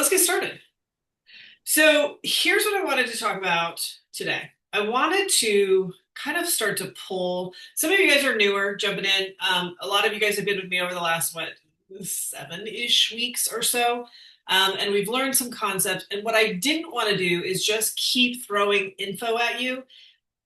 let's get started. So here's what I wanted to talk about today. I wanted to kind of start to pull. Some of you guys are newer, jumping in. A lot of you guys have been with me over the last, 7-ish weeks or so. And we've learned some concepts. And what I didn't want to do is just keep throwing info at you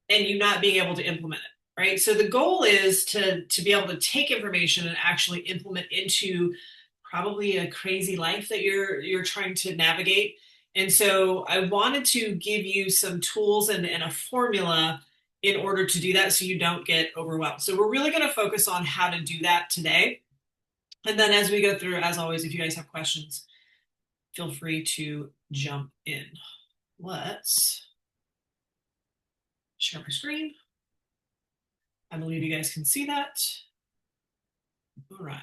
and you not being able to implement it, right? So the goal is to be able to take information and actually implement into probably a crazy life that you're trying to navigate. And so I wanted to give you some tools and a formula in order to do that so you don't get overwhelmed. So we're really going to focus on how to do that today. And then as we go through, as always, if you guys have questions, feel free to jump in. Let's share my screen. I believe you guys can see that. All right.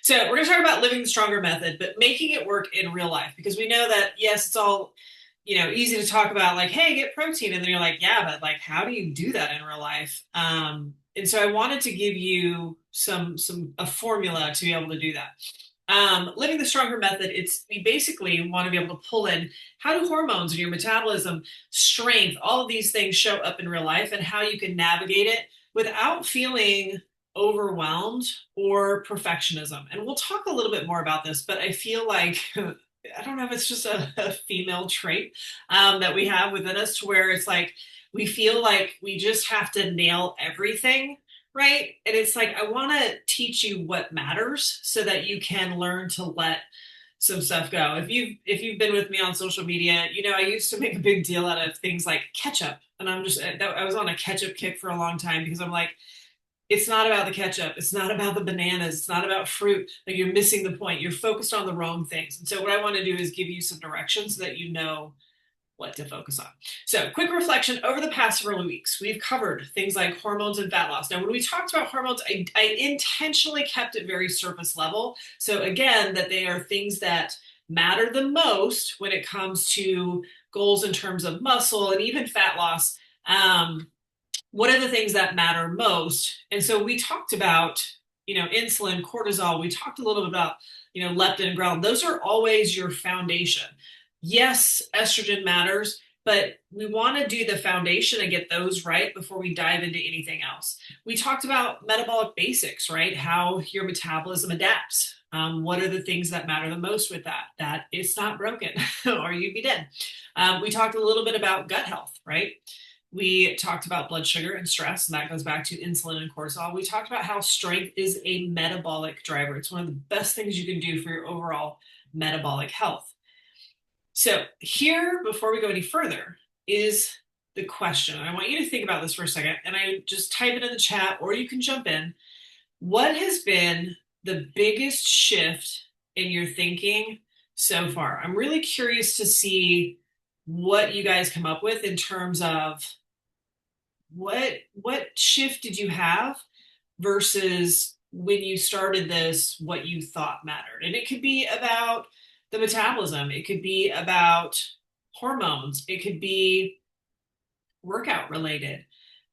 So we're going to talk about living the stronger method, but making it work in real life, because we know that, yes, it's all, easy to talk about, like, hey, get protein. And then you're like, yeah, but like, how do you do that in real life? And so I wanted to give you a formula to be able to do that. Living the stronger method, we basically want to be able to pull in how do hormones and your metabolism, strength, all of these things show up in real life and how you can navigate it without feeling overwhelmed or perfectionism. And we'll talk a little bit more about this, but I feel like I don't know if it's just a female trait that we have within us to where it's like we feel like we just have to nail everything, right? And it's like I want to teach you what matters so that you can learn to let some stuff go. If you've been with me on social media, I used to make a big deal out of things like ketchup, and I was on a ketchup kick for a long time because I'm like, it's not about the ketchup. It's not about the bananas. It's not about fruit. Like, you're missing the point. You're focused on the wrong things. And so what I want to do is give you some direction so that you know what to focus on. So quick reflection over the past several weeks, we've covered things like hormones and fat loss. Now, when we talked about hormones, I intentionally kept it very surface level. So again, that they are things that matter the most when it comes to goals in terms of muscle and even fat loss. What are the things that matter most? And so we talked about, insulin, cortisol. We talked a little bit about, leptin and ghrelin. Those are always your foundation. Yes, estrogen matters, but we want to do the foundation and get those right before we dive into anything else. We talked about metabolic basics, right? How your metabolism adapts. What are the things that matter the most with that? That it's not broken or you'd be dead. We talked a little bit about gut health, right? We talked about blood sugar and stress, and that goes back to insulin and cortisol. We talked about how strength is a metabolic driver. It's one of the best things you can do for your overall metabolic health. So here, before we go any further, is the question. I want you to think about this for a second, and I just type it in the chat, or you can jump in. What has been the biggest shift in your thinking so far? I'm really curious to see what you guys come up with in terms of what shift did you have versus when you started this, what you thought mattered. And it could be about the metabolism, it could be about hormones, it could be workout related,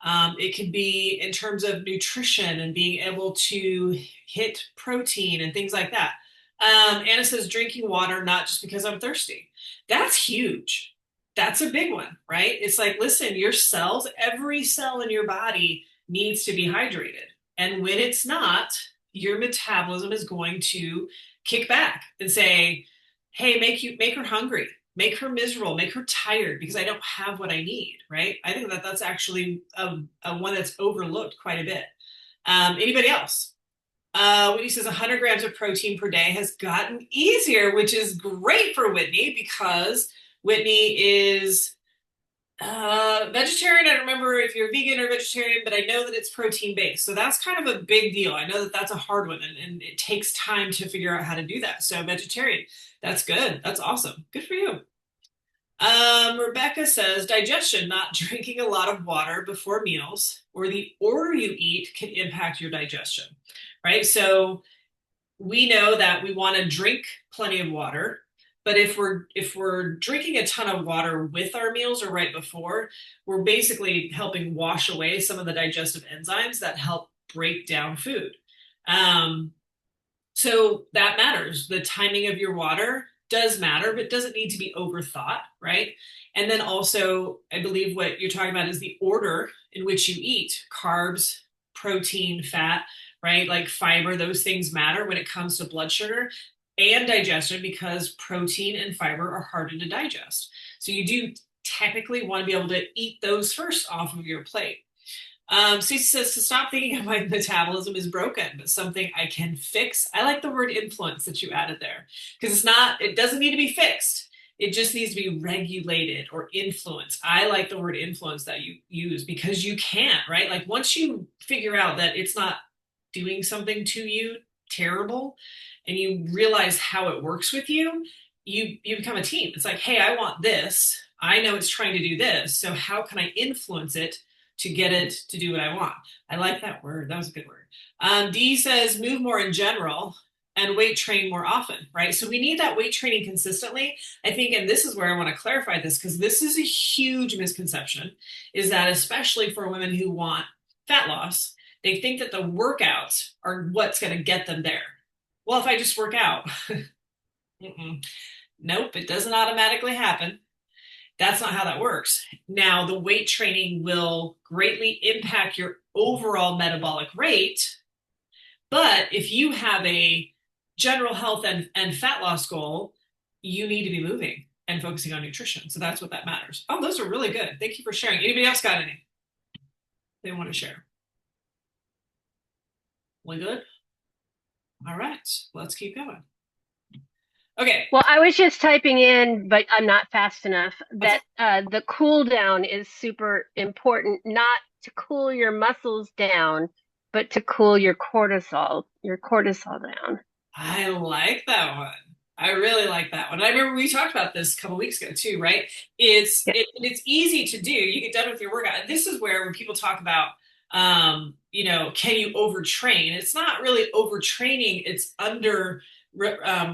it could be in terms of nutrition and being able to hit protein and things like that. Anna says drinking water, not just because I'm thirsty. That's huge. That's a big one, right? It's like, listen, your cells, every cell in your body needs to be hydrated. And when it's not, your metabolism is going to kick back and say, hey, make her hungry, make her miserable, make her tired because I don't have what I need, right? I think that that's actually a one that's overlooked quite a bit. Anybody else? Whitney says 100 grams of protein per day has gotten easier, which is great for Whitney because Whitney is vegetarian. I don't remember if you're vegan or vegetarian, but I know that it's protein based. So that's kind of a big deal. I know that that's a hard one and it takes time to figure out how to do that. So vegetarian, that's good. That's awesome. Good for you. Rebecca says digestion, not drinking a lot of water before meals or the order you eat can impact your digestion, right? So we know that we want to drink plenty of water. But if we're drinking a ton of water with our meals or right before, we're basically helping wash away some of the digestive enzymes that help break down food. So that matters. The timing of your water does matter, but doesn't need to be overthought, right? And then also, I believe what you're talking about is the order in which you eat carbs, protein, fat, right? Like fiber, those things matter when it comes to blood sugar and digestion because protein and fiber are harder to digest. So you do technically want to be able to eat those first off of your plate. Cece says to stop thinking my metabolism is broken, but something I can fix. I like the word influence that you added there because it doesn't need to be fixed. It just needs to be regulated or influenced. I like the word influence that you use because you can, right? Like once you figure out that it's not doing something to you terrible and you realize how it works with you, you become a team. It's like, hey, I want this. I know it's trying to do this. So how can I influence it to get it to do what I want? I like that word. That was a good word. Dee says move more in general and weight train more often, right? So we need that weight training consistently. I think, and this is where I want to clarify this because this is a huge misconception, is that especially for women who want fat loss, they think that the workouts are what's going to get them there. Well, if I just work out, nope, it doesn't automatically happen. That's not how that works. Now, the weight training will greatly impact your overall metabolic rate. But if you have a general health and fat loss goal, you need to be moving and focusing on nutrition. So that's what that matters. Oh, those are really good. Thank you for sharing. Anybody else got any they want to share? We good? All right, let's keep going. Okay. Well, I was just typing in, but I'm not fast enough, that the cool down is super important, not to cool your muscles down, but to cool your cortisol down. I like that one. I really like that one. I remember we talked about this a couple weeks ago too, right? Yeah. It's easy to do. You get done with your workout. And this is where when people talk about can you overtrain? It's not really overtraining, it's under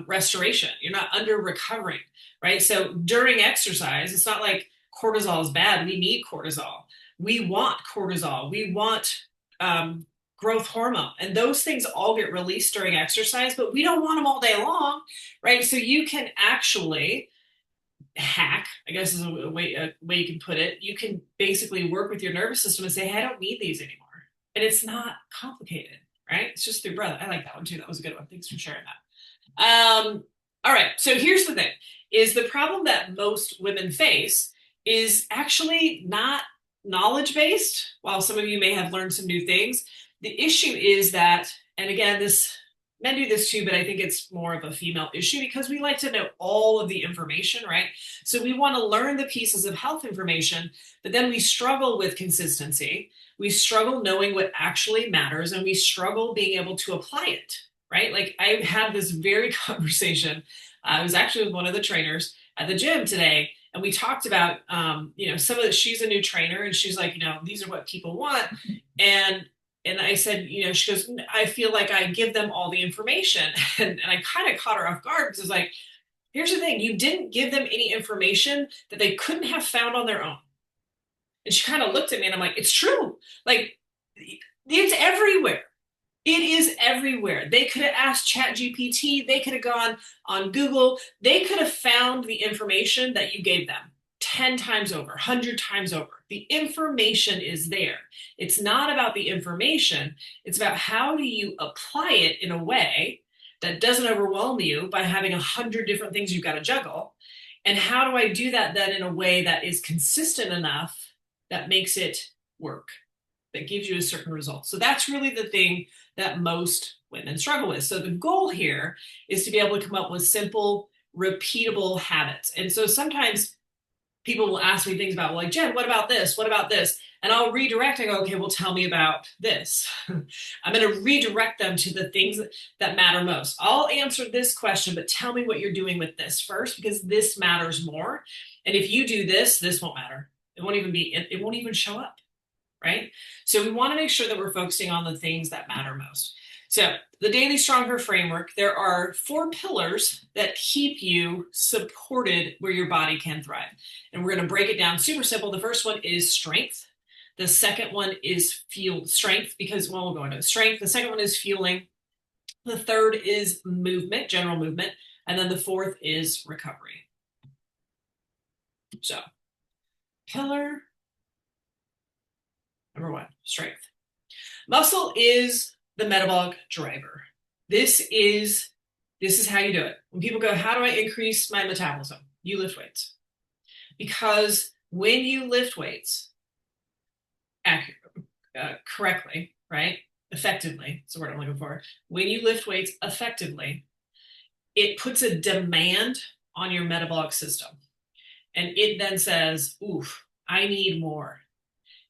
restoration. You're not under recovering, right? So during exercise, it's not like cortisol is bad. We need cortisol. We want cortisol. We want growth hormone. And those things all get released during exercise, but we don't want them all day long, right? So you can actually hack, I guess is a way you can put it. You can basically work with your nervous system and say, hey, I don't need these anymore. And it's not complicated, right? It's just through breath. I like that one too. That was a good one. Thanks for sharing that. All right. So here's the thing is the problem that most women face is actually not knowledge based. While some of you may have learned some new things, the issue is that, and again, men do this too, but I think it's more of a female issue because we like to know all of the information, right? So we want to learn the pieces of health information, but then we struggle with consistency. We struggle knowing what actually matters, and we struggle being able to apply it, right? Like I had this very conversation. I was actually with one of the trainers at the gym today, and we talked about, some of the, she's a new trainer, and she's like, these are what people want, and I said, she goes, I feel like I give them all the information. And I kind of caught her off guard because I was like, here's the thing. You didn't give them any information that they couldn't have found on their own. And she kind of looked at me and I'm like, it's true. Like, it's everywhere. It is everywhere. They could have asked ChatGPT. They could have gone on Google. They could have found the information that you gave them 10 times over, 100 times over. The information is there. It's not about the information. It's about how do you apply it in a way that doesn't overwhelm you by having 100 different things you've got to juggle. And how do I do that then in a way that is consistent enough that makes it work, that gives you a certain result? So that's really the thing that most women struggle with. So the goal here is to be able to come up with simple, repeatable habits. And so sometimes people will ask me things about, well, like, Jen, what about this? What about this? And I'll redirect. I go, okay, well, tell me about this. I'm going to redirect them to the things that matter most. I'll answer this question, but tell me what you're doing with this first, because this matters more. And if you do this, this won't matter. It won't even show up, right? So we want to make sure that we're focusing on the things that matter most. So the Daily StrongHER Framework, there are 4 pillars that keep you supported where your body can thrive. And we're going to break it down super simple. The first one is strength. The second one is strength because, we'll go into strength. The second one is fueling. The third is movement, general movement. And then the fourth is recovery. So, pillar number one, strength. Muscle is the metabolic driver. This is how you do it. When people go, how do I increase my metabolism? You lift weights. Because when you lift weights correctly, right? Effectively, that's the word I'm looking for. When you lift weights effectively, it puts a demand on your metabolic system. And it then says, oof, I need more.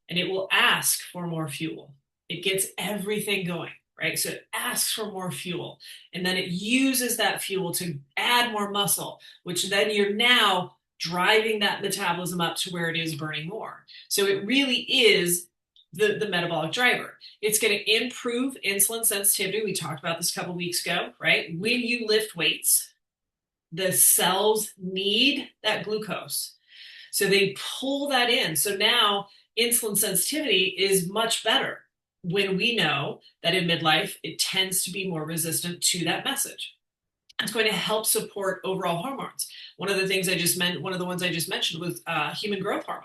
And it will ask for more fuel. It gets everything going, right? So it asks for more fuel. And then it uses that fuel to add more muscle, which then you're now driving that metabolism up to where it is burning more. So it really is the metabolic driver. It's going to improve insulin sensitivity. We talked about this a couple weeks ago, right? When you lift weights, the cells need that glucose. So they pull that in. So now insulin sensitivity is much better when we know that in midlife, it tends to be more resistant to that message. It's going to help support overall hormones. One of the ones I just mentioned was human growth hormone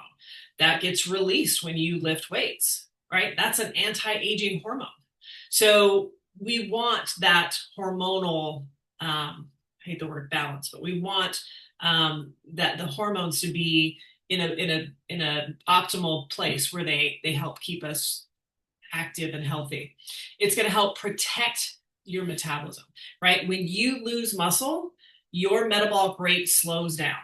that gets released when you lift weights, right? That's an anti-aging hormone. So we want that hormonal, I hate the word balance, but we want that the hormones to be in a optimal place where they help keep us active and healthy. It's going to help protect your metabolism, right? When you lose muscle, your metabolic rate slows down.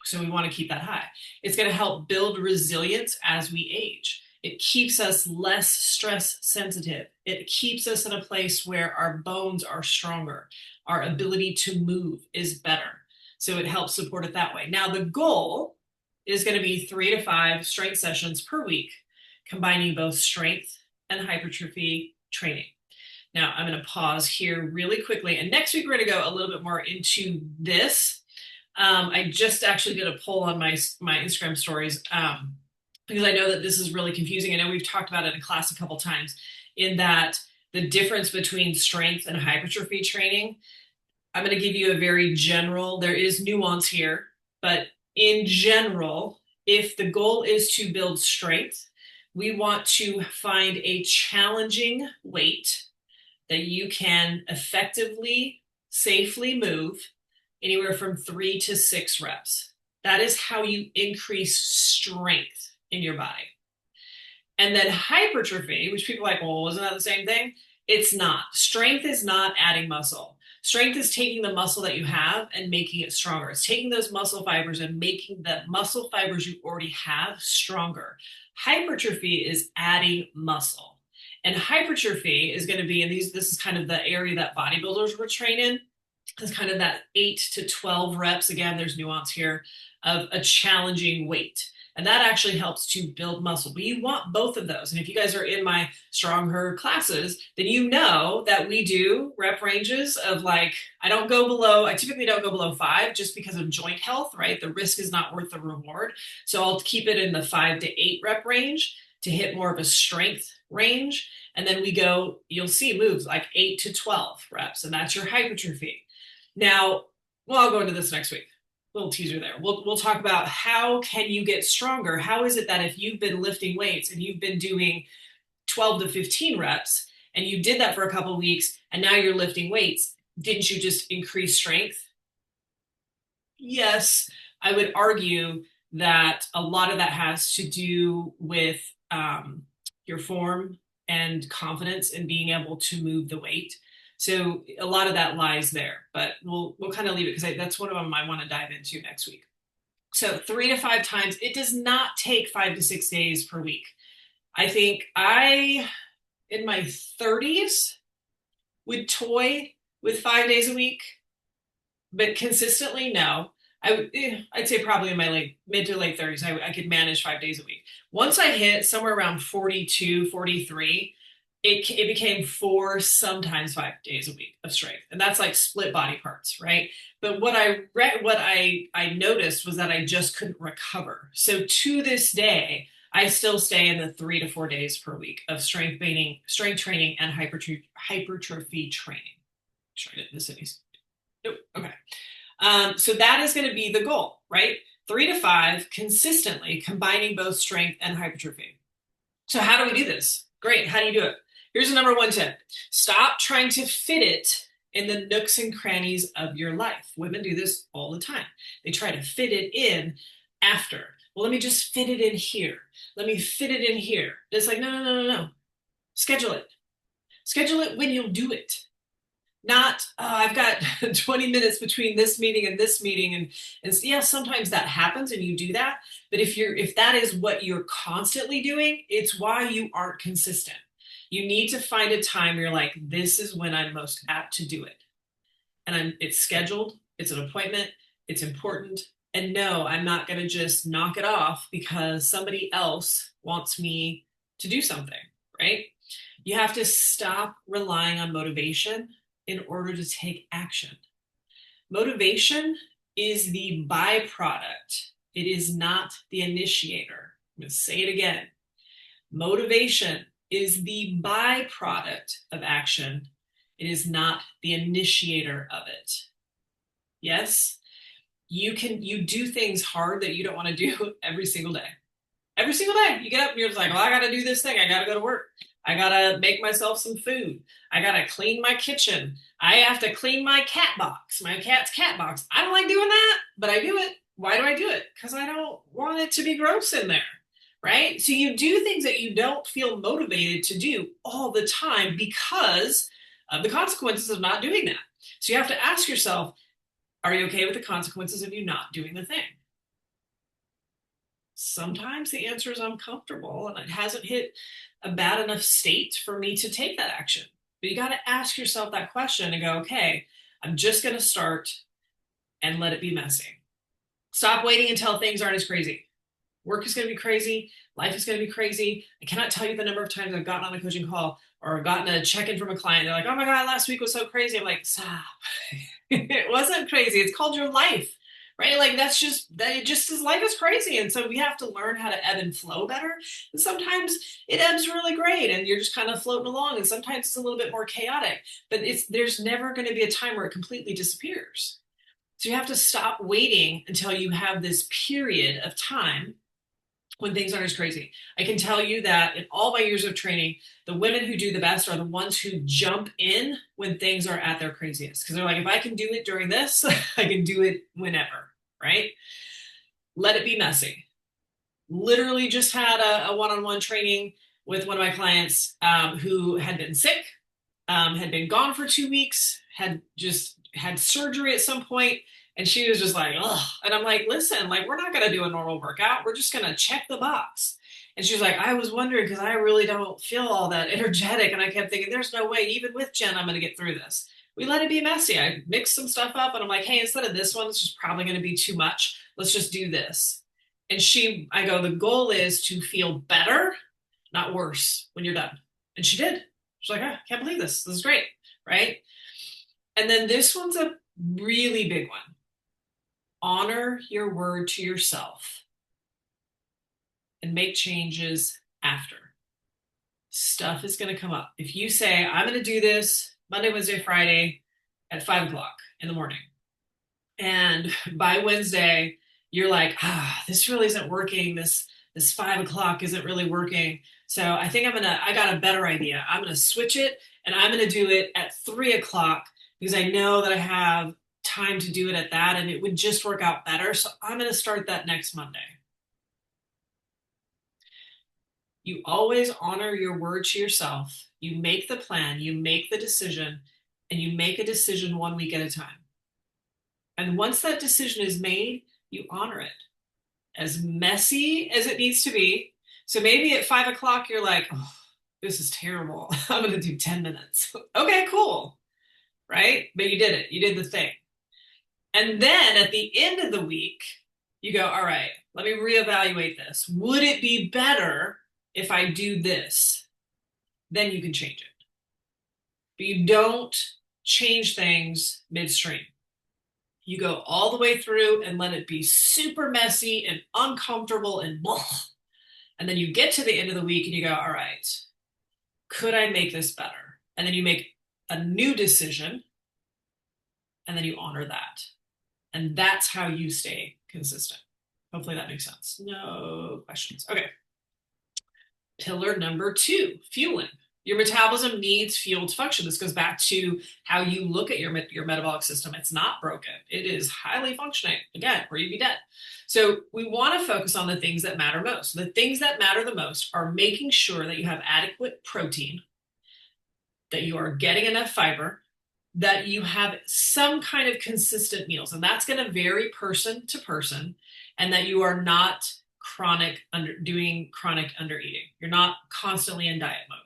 So we want to keep that high. It's going to help build resilience as we age. It keeps us less stress sensitive. It keeps us in a place where our bones are stronger. Our ability to move is better. So it helps support it that way. Now, the goal is going to be 3 to 5 strength sessions per week, combining both strength and hypertrophy training. Now, I'm going to pause here really quickly. And next week, we're going to go a little bit more into this. I just actually did a poll on my Instagram stories because I know that this is really confusing. I know we've talked about it in class a couple times in that the difference between strength and hypertrophy training. I'm going to give you a very general, there is nuance here, but in general, if the goal is to build strength, we want to find a challenging weight that you can effectively, safely move anywhere from 3 to 6 reps. That is how you increase strength in your body. And then hypertrophy, which people are like, well, isn't that the same thing? It's not. Strength is not adding muscle. Strength is taking the muscle that you have and making it stronger. It's taking those muscle fibers and making the muscle fibers you already have stronger. Hypertrophy is adding muscle. And hypertrophy is going to be, this is kind of the area that bodybuilders were training. It's kind of that 8 to 12 reps. Again, there's nuance here of a challenging weight. And that actually helps to build muscle. But you want both of those. And if you guys are in my StrongHER classes, then you know that we do rep ranges of I typically don't go below 5 just because of joint health, right? The risk is not worth the reward. So I'll keep it in the 5 to 8 rep range to hit more of a strength range. And then you'll see moves like 8 to 12 reps, and that's your hypertrophy. Now, I'll go into this next week. Little teaser there. We'll talk about how can you get stronger? How is it that if you've been lifting weights and you've been doing 12 to 15 reps and you did that for a couple of weeks and now you're lifting weights, didn't you just increase strength? Yes, I would argue that a lot of that has to do with your form and confidence in being able to move the weight. So a lot of that lies there, but we'll kind of leave it because that's one of them I want to dive into next week. So 3 to 5 times. It does not take 5 to 6 days per week. I think in my 30s, would toy with 5 days a week, but consistently, no. I'd say probably in my mid to late 30s, I could manage 5 days a week. Once I hit somewhere around 42, 43, it became 4, sometimes 5 days a week of strength. And that's like split body parts, right? But what I noticed was that I just couldn't recover. So to this day, I still stay in the 3 to 4 days per week of strength training, and hypertrophy training. sure I didn't miss any. Nope. Okay. So that is going to be the goal, right? 3 to 5 consistently combining both strength and hypertrophy. So how do we do this? Great. How do you do it? Here's the number one tip. Stop trying to fit it in the nooks and crannies of your life. Women do this all the time. They try to fit it in after. Well, let me just fit it in here. Let me fit it in here. It's like, no, no, no, no, no. Schedule it. Schedule it when you'll do it. Not, I've got 20 minutes between this meeting and this meeting. And yeah, sometimes that happens and you do that. But if that is what you're constantly doing, it's why you aren't consistent. You need to find a time where you're like, this is when I'm most apt to do it. And it's scheduled, it's an appointment, it's important. And no, I'm not going to just knock it off because somebody else wants me to do something, right? You have to stop relying on motivation in order to take action. Motivation is the byproduct. It is not the initiator. I'm going to say it again. Motivation is the byproduct of action. It is not the initiator of it. Yes, you do things hard that you don't want to do every single day. Every single day you get up and you're just like, well, I got to do this thing. I got to go to work. I got to make myself some food. I got to clean my kitchen. I have to clean my cat box, my cat's cat box. I don't like doing that, but I do it. Why do I do it? Because I don't want it to be gross in there, right? So you do things that you don't feel motivated to do all the time because of the consequences of not doing that. So you have to ask yourself, are you okay with the consequences of you not doing the thing? Sometimes the answer is uncomfortable and it hasn't hit a bad enough state for me to take that action. But you got to ask yourself that question and go, okay, I'm just going to start and let it be messy. Stop waiting until things aren't as crazy. Work is going to be crazy. Life is going to be crazy. I cannot tell you the number of times I've gotten on a coaching call or gotten a check-in from a client. They're like, oh my God, last week was so crazy. I'm like, stop. It wasn't crazy. It's called your life. Right? Like that's just that it just is life is crazy. And so we have to learn how to ebb and flow better. And sometimes it ebbs really great and you're just kind of floating along. And sometimes it's a little bit more chaotic, but there's never going to be a time where it completely disappears. So you have to stop waiting until you have this period of time when things aren't as crazy. I can tell you that in all my years of training, the women who do the best are the ones who jump in when things are at their craziest. Because they're like, if I can do it during this, I can do it whenever, right? Let it be messy. Literally just had a one-on-one training with one of my clients who had been sick, had been gone for 2 weeks, had just had surgery at some point, and she was just like, ugh. And I'm like, listen, like, we're not going to do a normal workout. We're just going to check the box. And she was like, I was wondering because I really don't feel all that energetic. And I kept thinking, there's no way, even with Jen, I'm going to get through this. We let it be messy. I mixed some stuff up and I'm like, hey, instead of this one, it's just probably going to be too much. Let's just do this. And I go, the goal is to feel better, not worse when you're done. And she did. She's like, I can't believe this. This is great. Right. And then this one's a really big one. Honor your word to yourself and make changes after. Stuff is going to come up. If you say, I'm going to do this Monday, Wednesday, Friday at 5 o'clock in the morning, and by Wednesday, you're like, this really isn't working. This 5 o'clock isn't really working. So I think I got a better idea. I'm going to switch it and I'm going to do it at 3 o'clock because I know that I have time to do it at that and it would just work out better. So I'm going to start that next Monday. You always honor your word to yourself. You make the plan, you make the decision, and you make a decision 1 week at a time. And once that decision is made, you honor it. As messy as it needs to be. So maybe at 5 o'clock, you're like, oh, this is terrible. I'm going to do 10 minutes. Okay, cool. Right? But you did it. You did the thing. And then at the end of the week, you go, all right, let me reevaluate this. Would it be better if I do this? Then you can change it. But you don't change things midstream. You go all the way through and let it be super messy and uncomfortable and blah. And then you get to the end of the week and you go, all right, could I make this better? And then you make a new decision and then you honor that. And that's how you stay consistent. Hopefully that makes sense. No questions. Okay. Pillar number 2, fueling. Your metabolism needs fuel to function. This goes back to how you look at your metabolic system. It's not broken. It is highly functioning, again, or you'd be dead. So we want to focus on the things that matter most. The things that matter the most are making sure that you have adequate protein, that you are getting enough fiber, that you have some kind of consistent meals. And that's going to vary person to person, and that you are not doing chronic undereating. You're not constantly in diet mode,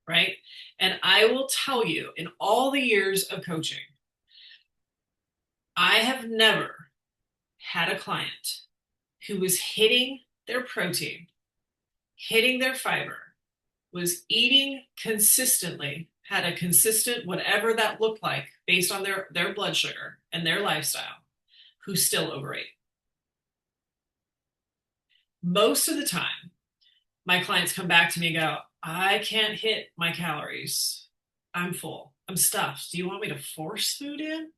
right? And I will tell you, in all the years of coaching, I have never had a client who was hitting their protein, hitting their fiber, was eating consistently, had a consistent whatever that looked like based on their blood sugar and their lifestyle, who still overate. Most of the time, my clients come back to me and go, I can't hit my calories. I'm full. I'm stuffed. Do you want me to force food in?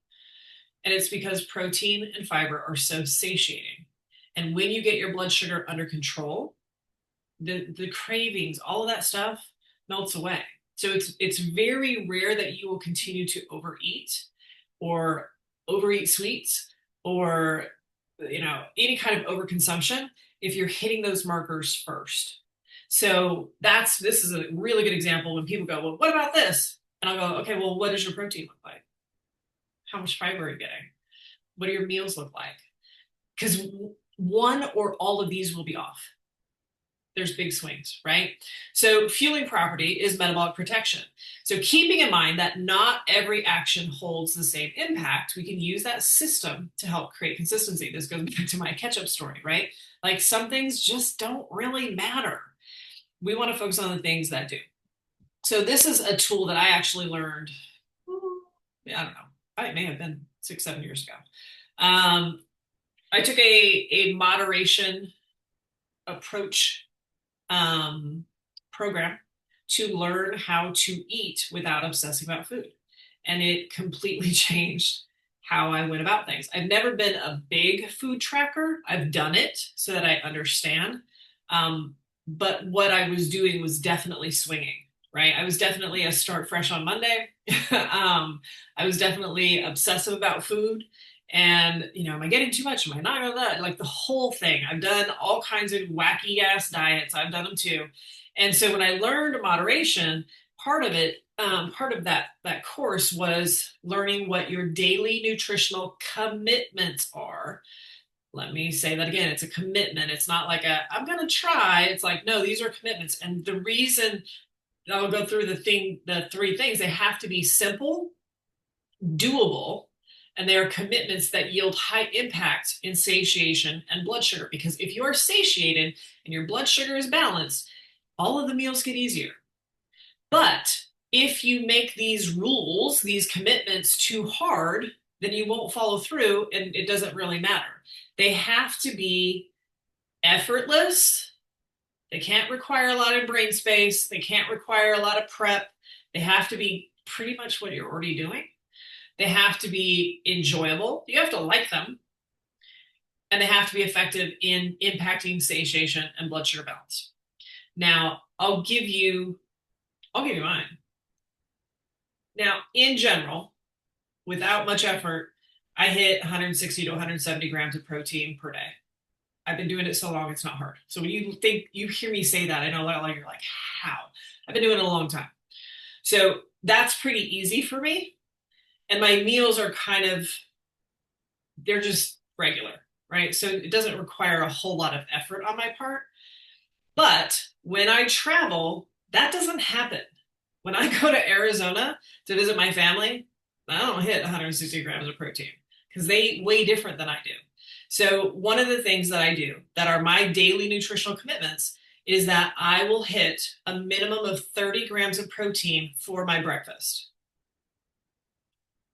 And it's because protein and fiber are so satiating. And when you get your blood sugar under control, the cravings, all of that stuff melts away. So it's very rare that you will continue to overeat or overeat sweets or any kind of overconsumption if you're hitting those markers first. So this is a really good example when people go, well, what about this? And I'll go, okay, well, what does your protein look like? How much fiber are you getting? What do your meals look like? Because one or all of these will be off. There's big swings, right? So fueling property is metabolic protection. So keeping in mind that not every action holds the same impact, we can use that system to help create consistency. This goes back to my ketchup story, right? Like some things just don't really matter. We want to focus on the things that do. So this is a tool that I actually learned, I don't know, it may have been 6-7 years ago. I took a moderation approach program to learn how to eat without obsessing about food. And it completely changed how I went about things. I've never been a big food tracker. I've done it so that I understand. But what I was doing was definitely swinging, right? I was definitely a start fresh on Monday. I was definitely obsessive about food. And, am I getting too much? Am I not going to? Like the whole thing. I've done all kinds of wacky ass diets. I've done them too. And so when I learned moderation, part of that course was learning what your daily nutritional commitments are. Let me say that again. It's a commitment. It's not like I'm going to try. It's like, no, these are commitments. And the reason I'll go through the 3 things, they have to be simple, doable, and they are commitments that yield high impact in satiation and blood sugar. Because if you are satiated and your blood sugar is balanced, all of the meals get easier. But if you make these rules, these commitments too hard, then you won't follow through and it doesn't really matter. They have to be effortless. They can't require a lot of brain space. They can't require a lot of prep. They have to be pretty much what you're already doing. They have to be enjoyable. You have to like them. And they have to be effective in impacting satiation and blood sugar balance. Now, I'll give you mine. Now, in general, without much effort, I hit 160 to 170 grams of protein per day. I've been doing it so long, it's not hard. So when you hear me say that, I know a lot of you're like, how? I've been doing it a long time. So that's pretty easy for me. And my meals are they're just regular, right? So it doesn't require a whole lot of effort on my part. But when I travel, that doesn't happen. When I go to Arizona to visit my family, I don't hit 160 grams of protein because they eat way different than I do. So one of the things that I do that are my daily nutritional commitments is that I will hit a minimum of 30 grams of protein for my breakfast.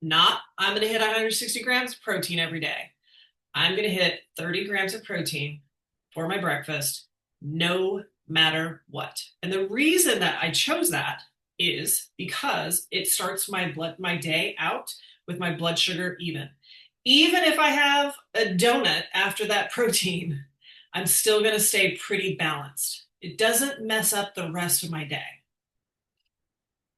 Not, I'm going to hit 160 grams of protein every day. I'm going to hit 30 grams of protein for my breakfast, no matter what. And the reason that I chose that is because it starts my day out with my blood sugar even. Even if I have a donut after that protein, I'm still going to stay pretty balanced. It doesn't mess up the rest of my day.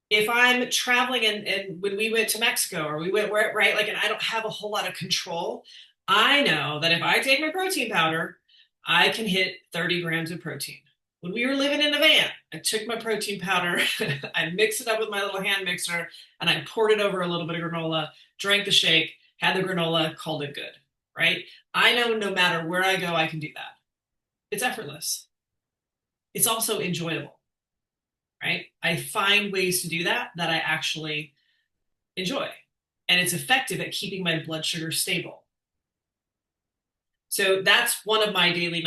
If I'm traveling and when we went to Mexico or we went where, right, like, and I don't have a whole lot of control, I know that if I take my protein powder, I can hit 30 grams of protein. When we were living in a van, I took my protein powder, I mixed it up with my little hand mixer, and I poured it over a little bit of granola, drank the shake, had the granola, called it good, right? I know no matter where I go, I can do that. It's effortless. It's also enjoyable, right? I find ways to do that I actually enjoy. And it's effective at keeping my blood sugar stable. So that's one of my daily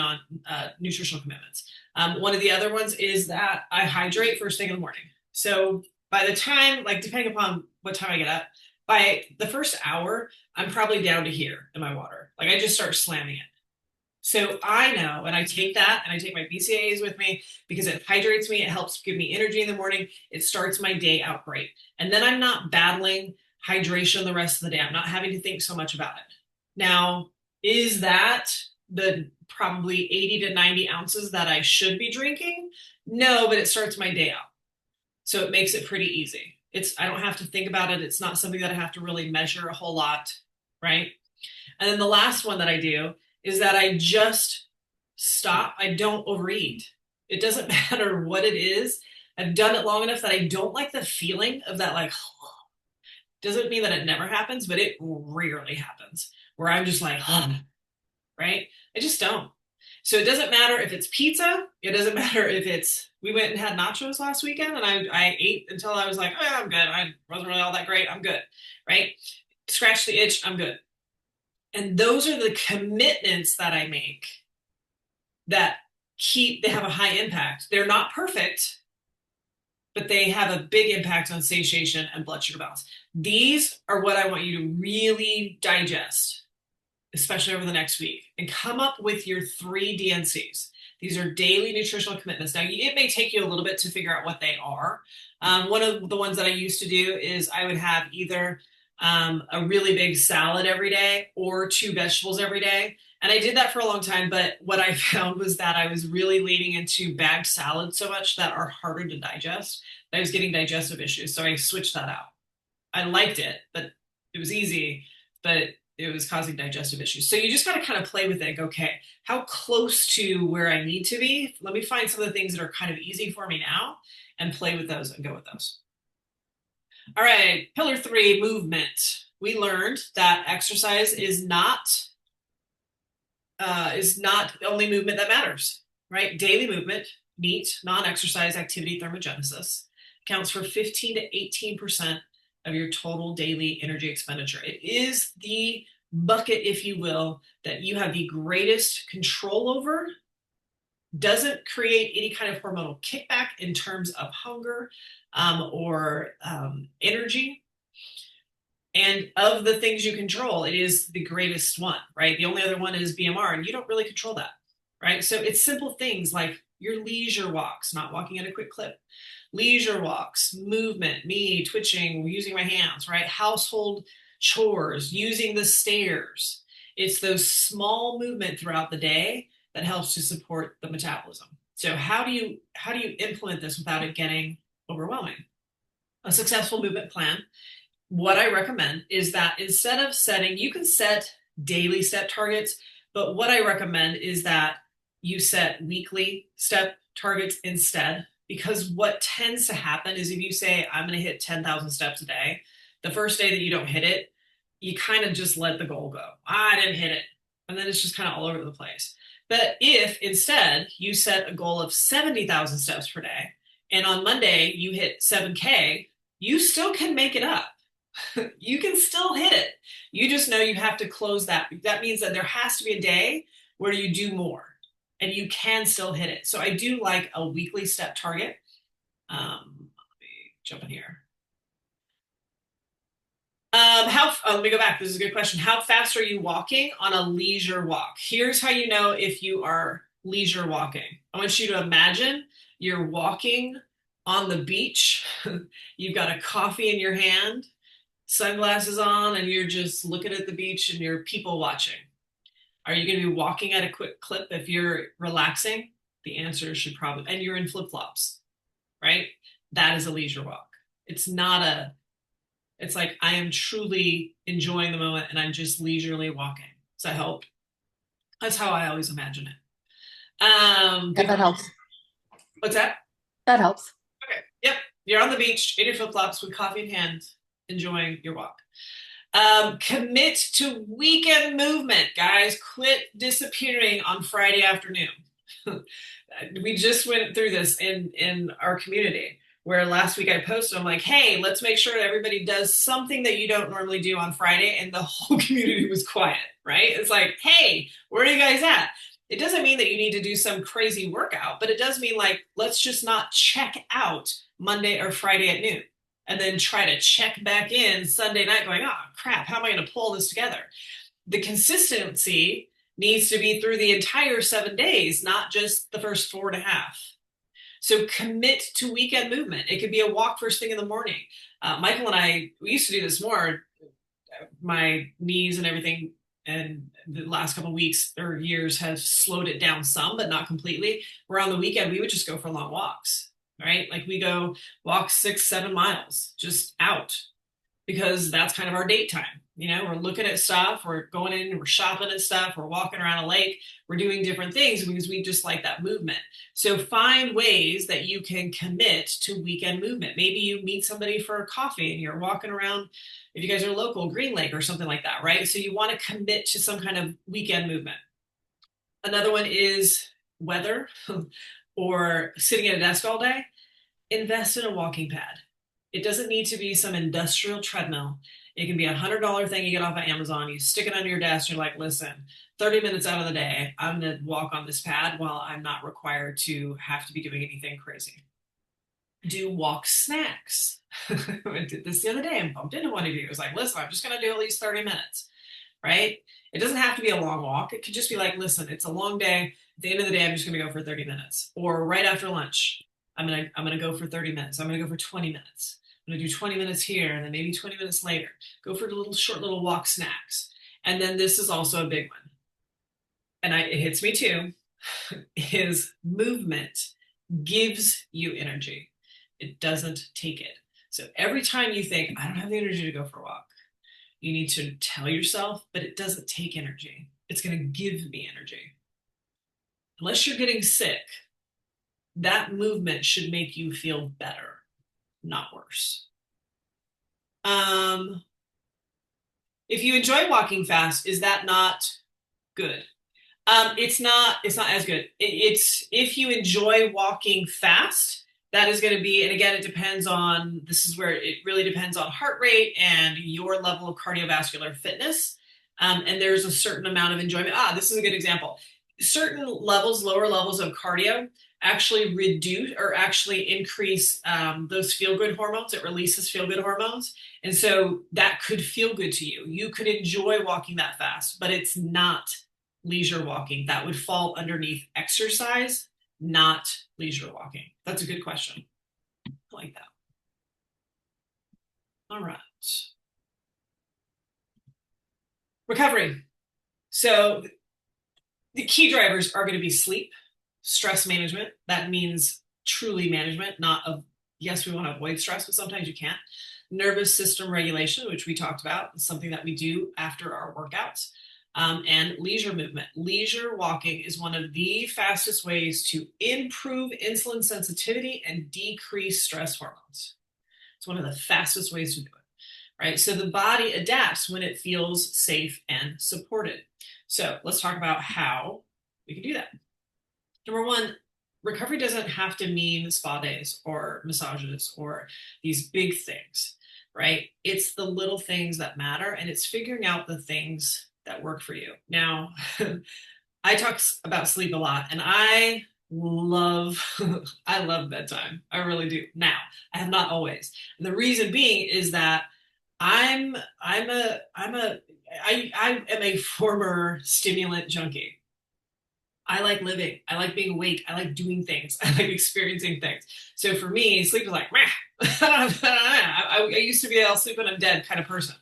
nutritional commitments. One of the other ones is that I hydrate first thing in the morning. So by the time, like, depending upon what time I get up, by the first hour, I'm probably down to here in my water. Like, I just start slamming it. So I know, and I take that and I take my BCAAs with me because it hydrates me. It helps give me energy in the morning. It starts my day out great. And then I'm not battling hydration the rest of the day. I'm not having to think so much about it. Now, is that the probably 80 to 90 ounces that I should be drinking? No, but it starts my day out. So it makes it pretty easy. I don't have to think about it. It's not something that I have to really measure a whole lot, right? And then the last one that I do is that I just stop. I don't overeat. It doesn't matter what it is. I've done it long enough that I don't like the feeling of that, like, doesn't mean that it never happens, but it rarely happens where I'm just like, right? I just don't. So it doesn't matter if it's pizza. It doesn't matter if we went and had nachos last weekend and I ate until I was like, oh, yeah, I'm good. I wasn't really all that great. I'm good, right? Scratch the itch. I'm good. And those are the commitments that I make that they have a high impact. They're not perfect, but they have a big impact on satiation and blood sugar balance. These are what I want you to really digest, especially over the next week, and come up with your 3 DNCs. These are daily nutritional commitments. Now, it may take you a little bit to figure out what they are. One of the ones that I used to do is I would have either a really big salad every day or 2 vegetables every day. And I did that for a long time, but what I found was that I was really leaning into bagged salads so much that are harder to digest. I was getting digestive issues, so I switched that out. I liked it, but it was easy, but it was causing digestive issues. So you just got to kind of play with it and go, okay, how close to where I need to be? Let me find some of the things that are kind of easy for me now and play with those and go with those. All right, pillar 3, movement. We learned that exercise is not the only movement that matters, right? Daily movement, NEAT, non-exercise activity thermogenesis, accounts for 15 to 18% of your total daily energy expenditure. It is the bucket, if you will, that you have the greatest control over. Doesn't create any kind of hormonal kickback in terms of hunger or energy. And of the things you control, it is the greatest one, right? The only other one is BMR, and you don't really control that, right? So it's simple things like your leisure walks, not walking at a quick clip, leisure walks, movement, me twitching, using my hands, right? Household chores, using the stairs. It's those small movement throughout the day that helps to support the metabolism. So how do you implement this without it getting overwhelming? A successful movement plan, what I recommend is that instead of you can set daily step targets, but what I recommend is that you set weekly step targets instead, because what tends to happen is if you say, I'm going to hit 10,000 steps a day, the first day that you don't hit it, you kind of just let the goal go. I didn't hit it. And then it's just kind of all over the place. But if instead you set a goal of 70,000 steps per day, and on Monday you hit 7K, you still can make it up. You can still hit it. You just know you have to close that. That means that there has to be a day where you do more and you can still hit it. So I do like a weekly step target. Let me jump in here. Let me go back. This is a good question. How fast are you walking on a leisure walk? Here's how you know if you are leisure walking. I want you to imagine you're walking on the beach. You've got a coffee in your hand, sunglasses on and you're just looking at the beach and you're people watching? Are you going to be walking at a quick clip if you're relaxing? The answer should probably, and you're in flip flops, right? That is a leisure walk. It's not a, it's like I am truly enjoying the moment and I'm just leisurely walking. Does that help? That's how I always imagine it. Yeah, Good. that helps. What's that? That helps. Okay. Yep. You're on the beach in your flip flops with coffee in hand, enjoying your walk. Commit to weekend movement, guys. Quit disappearing on Friday afternoon. We just went through this in our community where last week I posted, I'm like, hey, let's make sure that everybody does something that you don't normally do on Friday. And the whole community was quiet, right? It's like, hey, where are you guys at? It doesn't mean that you need to do some crazy workout, but it does mean like, let's just not check out Monday or Friday at noon and then try to check back in Sunday night going, oh, crap, how am I going to pull this together? The consistency needs to be through the entire 7 days, not just the first 4.5. So commit to weekend movement. It could be a walk first thing in the morning. Michael and I, we used to do this more. My knees and everything and the last couple of weeks or years have slowed it down some, but not completely. Where on the weekend, we would just go for long walks, right? Like we go walk 6-7 miles just out because that's kind of our date time. You know, we're looking at stuff, we're going in and we're shopping and stuff, we're walking around a lake, we're doing different things because we just like that movement. So find ways that you can commit to weekend movement. Maybe you meet somebody for a coffee and you're walking around, if you guys are local, Green Lake or something like that, right? So you want to commit to some kind of weekend movement. Another one is weather or sitting at a desk all day. Invest in a walking pad. It doesn't need to be some industrial treadmill. It can be $100 thing you get off of Amazon. You stick it under your desk. You're like, listen, 30 minutes out of the day, I'm going to walk on this pad while I'm not required to have to be doing anything crazy. Do walk snacks. I did this the other day and bumped into one of you. It was like, listen, I'm just going to do at least 30 minutes, right? It doesn't have to be a long walk. It could just be like, listen, it's a long day. At the end of the day, I'm just going to go for 30 minutes. Or right after lunch, I'm gonna go for 30 minutes. I'm gonna go for 20 minutes. I'm gonna do 20 minutes here and then maybe 20 minutes later. Go for short little walk snacks. And then this is also a big one. And it hits me too, is movement gives you energy. It doesn't take it. So every time you think, I don't have the energy to go for a walk, you need to tell yourself, but it doesn't take energy. It's gonna give me energy. Unless you're getting sick, that movement should make you feel better, not worse. If you enjoy walking fast, is that not good? It's not as good. It's if you enjoy walking fast, that is going to be, and again, it depends on, this is where it really depends on heart rate and your level of cardiovascular fitness. And there's a certain amount of enjoyment. This is a good example. Certain levels, lower levels of cardio actually reduce or actually increase those feel-good hormones. It releases feel-good hormones. And so that could feel good to you. You could enjoy walking that fast, but it's not leisure walking. That would fall underneath exercise, not leisure walking. That's a good question. I like that. All right. Recovery. So the key drivers are going to be sleep, stress management. That means truly management, not of, yes, we want to avoid stress, but sometimes you can't. Nervous system regulation, which we talked about, is something that we do after our workouts. And leisure movement. Leisure walking is one of the fastest ways to improve insulin sensitivity and decrease stress hormones. It's one of the fastest ways to do it, right? So the body adapts when it feels safe and supported. So let's talk about how we can do that. Number one, recovery doesn't have to mean spa days or massages or these big things, right? It's the little things that matter, and it's figuring out the things that work for you. Now, I talk about sleep a lot, and I love bedtime. I really do. Now, I have not always. And the reason being is that I am a former stimulant junkie. I like living. I like being awake. I like doing things. I like experiencing things. So for me, sleep is like, meh. I used to be I'll sleep when I'm dead kind of person,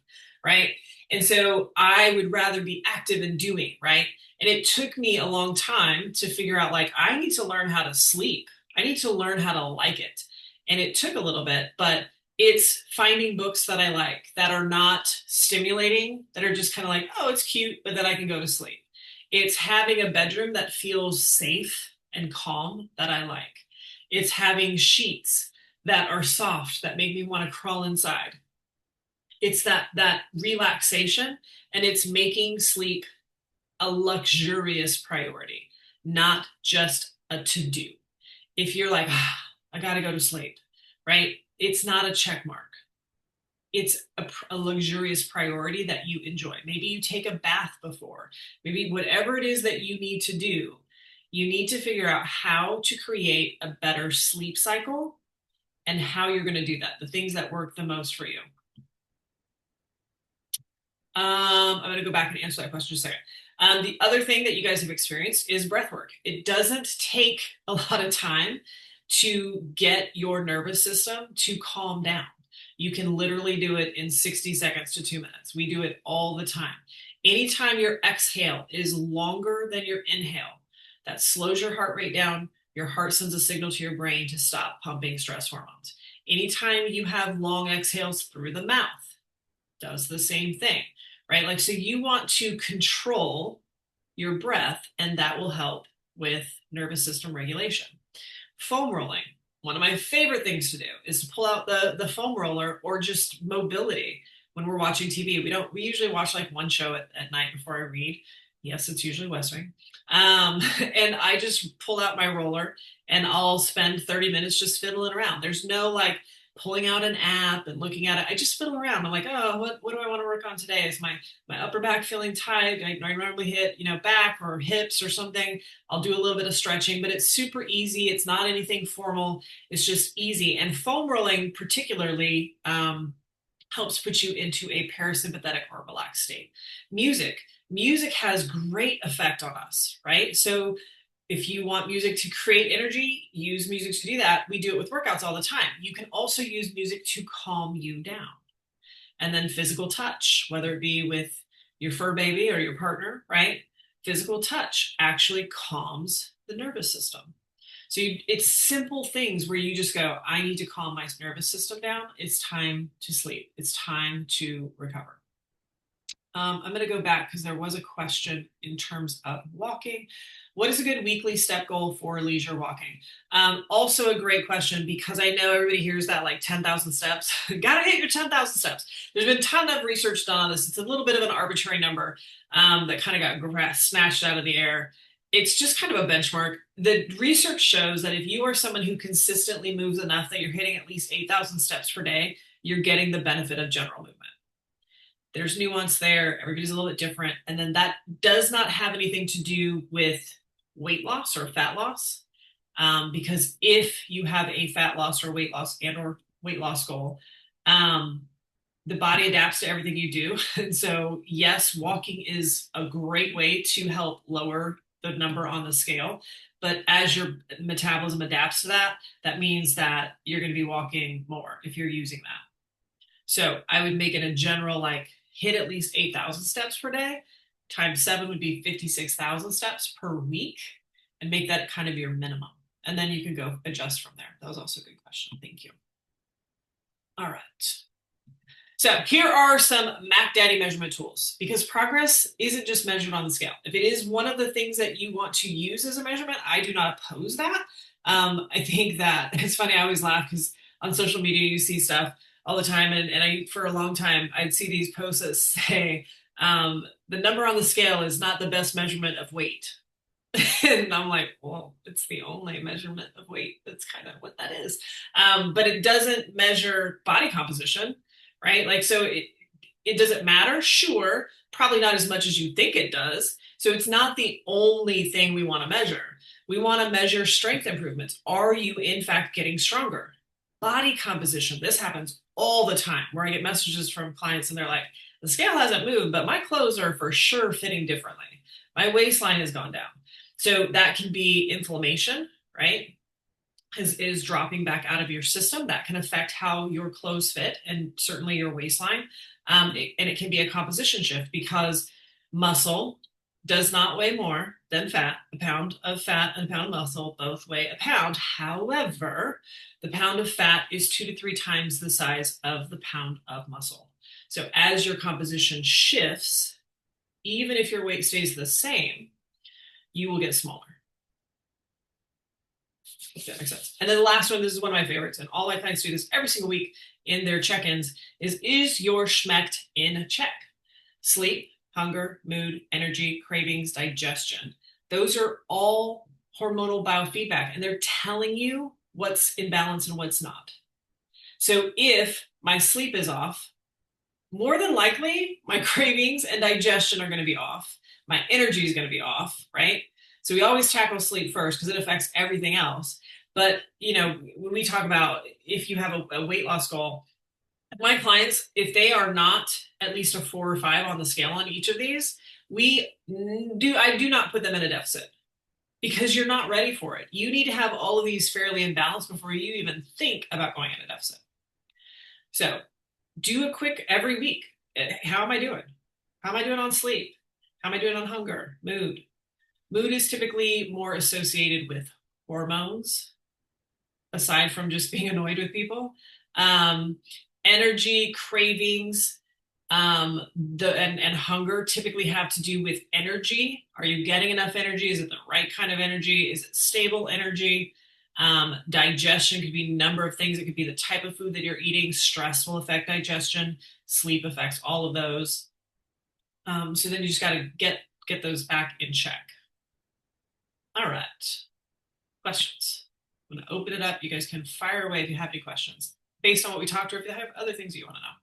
right? And so I would rather be active and doing, right? And it took me a long time to figure out like, I need to learn how to sleep. I need to learn how to like it. And it took a little bit, but it's finding books that I like that are not stimulating, that are just kind of like, oh, it's cute, but then I can go to sleep. It's having a bedroom that feels safe and calm that I like. It's having sheets that are soft that make me want to crawl inside. It's that relaxation, and it's making sleep a luxurious priority, not just a to-do. If you're like, I got to go to sleep, right? It's not a check mark. It's a luxurious priority that you enjoy. Maybe you take a bath before, maybe whatever it is that you need to do, you need to figure out how to create a better sleep cycle and how you're going to do that, the things that work the most for you. I'm going to go back and answer that question just a second. The other thing that you guys have experienced is breath work. It doesn't take a lot of time to get your nervous system to calm down. You can literally do it in 60 seconds to 2 minutes. We do it all the time. Anytime your exhale is longer than your inhale, that slows your heart rate down. Your heart sends a signal to your brain to stop pumping stress hormones. Anytime you have long exhales through the mouth, does the same thing, right? Like, so you want to control your breath, and that will help with nervous system regulation. Foam rolling. One of my favorite things to do is to pull out the foam roller, or just mobility when we're watching TV. We usually watch like one show at night before I read. Yes, it's usually West Wing. And I just pull out my roller and I'll spend 30 minutes just fiddling around. There's no like pulling out an app and looking at it. I just fiddle around. I'm like, oh, what do I want to work on today? Is my upper back feeling tight? I normally hit, back or hips or something. I'll do a little bit of stretching, but it's super easy. It's not anything formal. It's just easy. And foam rolling particularly helps put you into a parasympathetic or relaxed state. Music has great effect on us, right? So if you want music to create energy, use music to do that. We do it with workouts all the time. You can also use music to calm you down. And then physical touch, whether it be with your fur baby or your partner, right? Physical touch actually calms the nervous system. So it's simple things where you just go, I need to calm my nervous system down. It's time to sleep. It's time to recover. I'm going to go back because there was a question in terms of walking. What is a good weekly step goal for leisure walking? Also a great question, because I know everybody hears that like 10,000 steps. Got to hit your 10,000 steps. There's been a ton of research done on this. It's a little bit of an arbitrary number that kind of got snatched out of the air. It's just kind of a benchmark. The research shows that if you are someone who consistently moves enough that you're hitting at least 8,000 steps per day, you're getting the benefit of general movement. There's nuance there. Everybody's a little bit different. And then that does not have anything to do with weight loss or fat loss. Because if you have a fat loss or weight loss goal, the body adapts to everything you do. And so, yes, walking is a great way to help lower the number on the scale. But as your metabolism adapts to that, that means that you're going to be walking more if you're using that. So I would make it a general, like, hit at least 8,000 steps per day. Times 7 would be 56,000 steps per week, and make that kind of your minimum. And then you can go adjust from there. That was also a good question. Thank you. All right. So here are some Mac Daddy measurement tools, because progress isn't just measured on the scale. If it is one of the things that you want to use as a measurement, I do not oppose that. I think that it's funny. I always laugh because on social media, you see stuff all the time. And I, for a long time, I'd see these posts that say, the number on the scale is not the best measurement of weight. And I'm like, well, it's the only measurement of weight. That's kind of what that is. But it doesn't measure body composition, right? Like, so it doesn't matter. Sure, probably not as much as you think it does. So it's not the only thing we want to measure. We want to measure strength improvements. Are you in fact getting stronger? Body composition. This happens all the time where I get messages from clients and they're like, the scale hasn't moved, but my clothes are for sure fitting differently. My waistline has gone down. So that can be inflammation, right? Is dropping back out of your system. That can affect how your clothes fit and certainly your waistline. And it can be a composition shift because muscle does not weigh more than fat. A pound of fat and a pound of muscle both weigh a pound. However, the pound of fat is 2 to 3 times the size of the pound of muscle. So as your composition shifts, even if your weight stays the same, you will get smaller. If that makes sense. And then the last one, this is one of my favorites, and all my clients do this every single week in their check-ins, is your schmecht in check? Sleep, hunger, mood, energy, cravings, digestion. Those are all hormonal biofeedback, and they're telling you what's in balance and what's not. So if my sleep is off, more than likely my cravings and digestion are going to be off. My energy is going to be off, right? So we always tackle sleep first because it affects everything else. But, you know, when we talk about if you have a weight loss goal, my clients, if they are not at least a 4 or 5 on the scale on each of these, I do not put them in a deficit because you're not ready for it. You need to have all of these fairly in balance before you even think about going in a deficit. So do a quick every week. How am I doing? How am I doing on sleep? How am I doing on hunger? Mood. Mood is typically more associated with hormones, aside from just being annoyed with people. Energy, cravings, and hunger typically have to do with energy. Are you getting enough energy? Is it the right kind of energy? Is it stable energy? Digestion could be a number of things. It could be the type of food that you're eating. Stress will affect digestion. Sleep affects all of those. So then you just got to get those back in check. All right. Questions? I'm going to open it up. You guys can fire away if you have any questions based on what we talked or if you have other things you want to know.